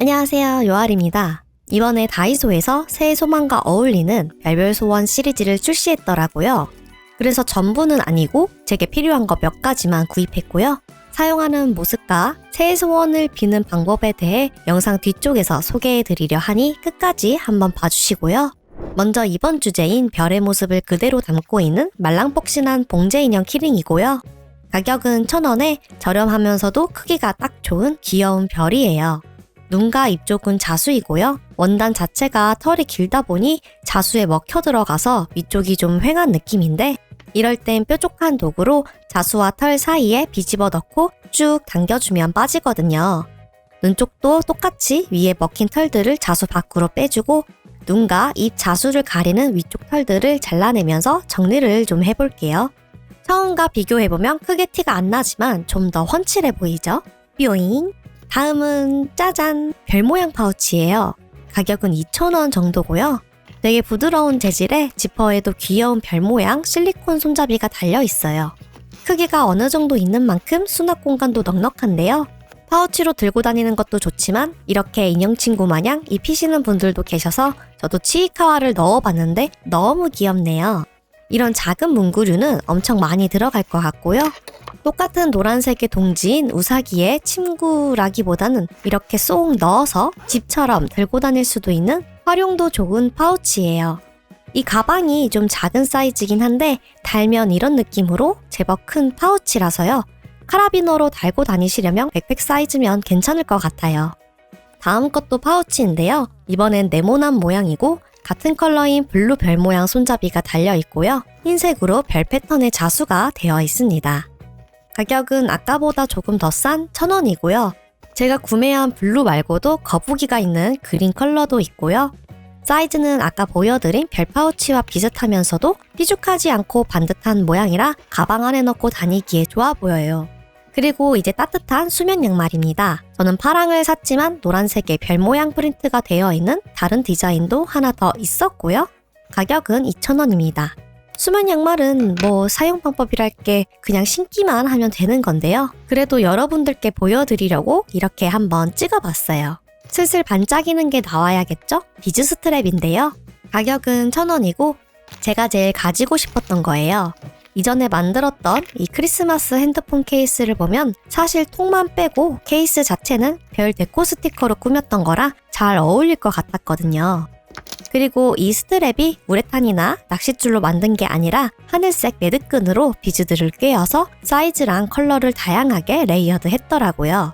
안녕하세요, 요알입니다. 이번에 다이소에서 새해 소망과 어울리는 별별 소원 시리즈를 출시했더라고요. 그래서 전부는 아니고 제게 필요한 거 몇 가지만 구입했고요. 사용하는 모습과 새해 소원을 비는 방법에 대해 영상 뒤쪽에서 소개해드리려 하니 끝까지 한번 봐주시고요. 먼저 이번 주제인 별의 모습을 그대로 담고 있는 말랑폭신한 봉제 인형 키링이고요. 가격은 1,000원에 저렴하면서도 크기가 딱 좋은 귀여운 별이에요. 눈과 입 쪽은 자수이고요. 원단 자체가 털이 길다 보니 자수에 먹혀 들어가서 위쪽이 좀 휑한 느낌인데 이럴 땐 뾰족한 도구로 자수와 털 사이에 비집어 넣고 쭉 당겨주면 빠지거든요. 눈 쪽도 똑같이 위에 먹힌 털들을 자수 밖으로 빼주고 눈과 입 자수를 가리는 위쪽 털들을 잘라내면서 정리를 좀 해볼게요. 처음과 비교해보면 크게 티가 안 나지만 좀 더 훤칠해 보이죠? 뾰잉! 다음은 짜잔! 별 모양 파우치예요. 가격은 2,000원 정도고요. 되게 부드러운 재질에 지퍼에도 귀여운 별 모양 실리콘 손잡이가 달려있어요. 크기가 어느 정도 있는 만큼 수납 공간도 넉넉한데요. 파우치로 들고 다니는 것도 좋지만 이렇게 인형 친구 마냥 입히시는 분들도 계셔서 저도 치이카와를 넣어봤는데 너무 귀엽네요. 이런 작은 문구류는 엄청 많이 들어갈 것 같고요. 똑같은 노란색의 동지인 우사기에 침구라기보다는 이렇게 쏙 넣어서 집처럼 들고 다닐 수도 있는 활용도 좋은 파우치예요. 이 가방이 좀 작은 사이즈긴 한데 달면 이런 느낌으로 제법 큰 파우치라서요. 카라비너로 달고 다니시려면 백팩 사이즈면 괜찮을 것 같아요. 다음 것도 파우치인데요. 이번엔 네모난 모양이고 같은 컬러인 블루 별 모양 손잡이가 달려 있고요. 흰색으로 별 패턴의 자수가 되어 있습니다. 가격은 아까보다 조금 더 싼 1,000원이고요. 제가 구매한 블루 말고도 거북이가 있는 그린 컬러도 있고요. 사이즈는 아까 보여드린 별 파우치와 비슷하면서도 삐죽하지 않고 반듯한 모양이라 가방 안에 넣고 다니기에 좋아 보여요. 그리고 이제 따뜻한 수면 양말입니다. 저는 파랑을 샀지만 노란색의 별 모양 프린트가 되어 있는 다른 디자인도 하나 더 있었고요. 가격은 2,000원입니다. 수면 양말은 사용 방법이랄 게 그냥 신기만 하면 되는 건데요. 그래도 여러분들께 보여드리려고 이렇게 한번 찍어봤어요. 슬슬 반짝이는 게 나와야겠죠? 비즈 스트랩인데요. 가격은 1,000원이고 제가 제일 가지고 싶었던 거예요. 이전에 만들었던 이 크리스마스 핸드폰 케이스를 보면 사실 통만 빼고 케이스 자체는 별 데코 스티커로 꾸몄던 거라 잘 어울릴 것 같았거든요. 그리고 이 스트랩이 우레탄이나 낚싯줄로 만든 게 아니라 하늘색 매듭끈으로 비즈들을 꿰어서 사이즈랑 컬러를 다양하게 레이어드 했더라고요.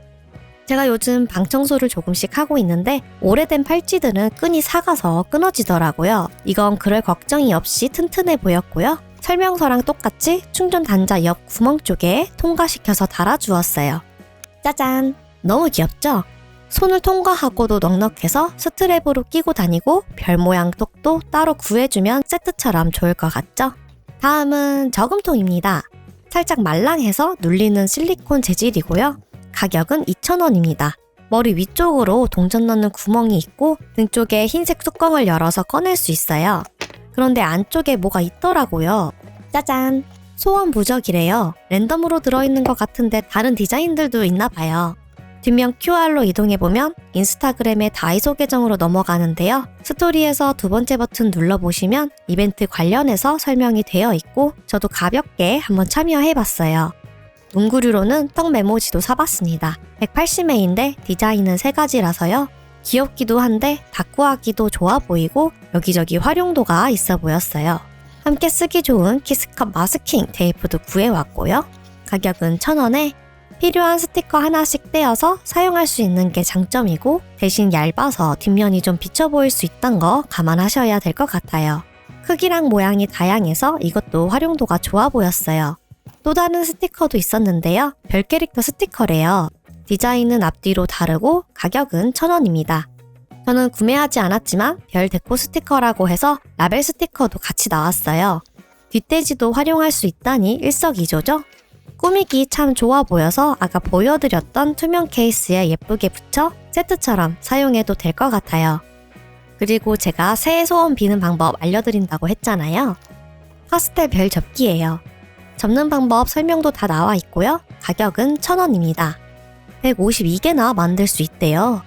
제가 요즘 방 청소를 조금씩 하고 있는데 오래된 팔찌들은 끈이 삭아서 끊어지더라고요. 이건 그럴 걱정이 없이 튼튼해 보였고요. 설명서랑 똑같이 충전 단자 옆 구멍 쪽에 통과시켜서 달아주었어요. 짜잔! 너무 귀엽죠? 손을 통과하고도 넉넉해서 스트랩으로 끼고 다니고 별 모양 톡도 따로 구해주면 세트처럼 좋을 것 같죠? 다음은 저금통입니다. 살짝 말랑해서 눌리는 실리콘 재질이고요. 가격은 2,000원입니다. 머리 위쪽으로 동전 넣는 구멍이 있고 등 쪽에 흰색 뚜껑을 열어서 꺼낼 수 있어요. 그런데 안쪽에 뭐가 있더라고요. 짜잔! 소원 부적이래요. 랜덤으로 들어있는 것 같은데 다른 디자인들도 있나 봐요. 뒷면 QR로 이동해보면 인스타그램의 다이소 계정으로 넘어가는데요. 스토리에서 두 번째 버튼 눌러보시면 이벤트 관련해서 설명이 되어 있고 저도 가볍게 한번 참여해봤어요. 문구류로는 떡 메모지도 사봤습니다. 180회인데 디자인은 3가지라서요. 귀엽기도 한데 다꾸하기도 좋아 보이고 여기저기 활용도가 있어 보였어요. 함께 쓰기 좋은 키스컵 마스킹 테이프도 구해왔고요. 가격은 1,000원에 필요한 스티커 하나씩 떼어서 사용할 수 있는 게 장점이고 대신 얇아서 뒷면이 좀 비쳐 보일 수 있다는 거 감안하셔야 될 것 같아요. 크기랑 모양이 다양해서 이것도 활용도가 좋아 보였어요. 또 다른 스티커도 있었는데요. 별 캐릭터 스티커래요. 디자인은 앞뒤로 다르고 가격은 1,000원입니다. 저는 구매하지 않았지만 별 데코 스티커라고 해서 라벨 스티커도 같이 나왔어요. 뒷돼지도 활용할 수 있다니 일석이조죠? 꾸미기 참 좋아 보여서 아까 보여드렸던 투명 케이스에 예쁘게 붙여 세트처럼 사용해도 될 것 같아요. 그리고 제가 새해 소원 비는 방법 알려드린다고 했잖아요. 파스텔 별 접기예요. 접는 방법 설명도 다 나와 있고요. 가격은 1,000원입니다. 152개나 만들 수 있대요.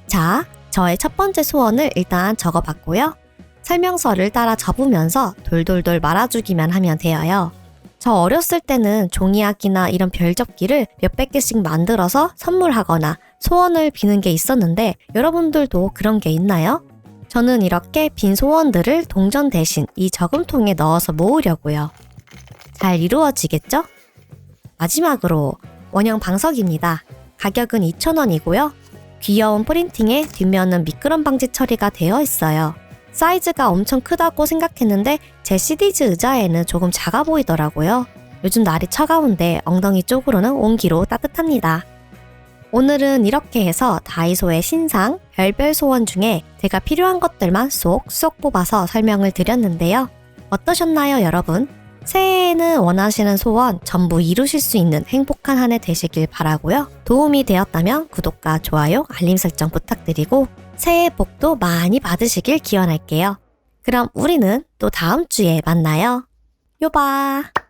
자, 저의 첫 번째 소원을 일단 적어봤고요. 설명서를 따라 접으면서 돌돌돌 말아주기만 하면 되어요. 저 어렸을 때는 종이약이나 이런 별접기를 몇백 개씩 만들어서 선물하거나 소원을 비는 게 있었는데 여러분들도 그런 게 있나요? 저는 이렇게 빈 소원들을 동전 대신 이 저금통에 넣어서 모으려고요. 잘 이루어지겠죠? 마지막으로 원형 방석입니다. 가격은 2,000원이고요. 귀여운 프린팅에 뒷면은 미끄럼 방지 처리가 되어 있어요. 사이즈가 엄청 크다고 생각했는데 제 CD즈 의자에는 조금 작아 보이더라고요. 요즘 날이 차가운데 엉덩이 쪽으로는 온기로 따뜻합니다. 오늘은 이렇게 해서 다이소의 신상 별별 소원 중에 제가 필요한 것들만 쏙쏙 뽑아서 설명을 드렸는데요. 어떠셨나요, 여러분? 새해에는 원하시는 소원 전부 이루실 수 있는 행복한 한 해 되시길 바라고요. 도움이 되었다면 구독과 좋아요, 알림 설정 부탁드리고 새해 복도 많이 받으시길 기원할게요. 그럼 우리는 또 다음 주에 만나요. 요바!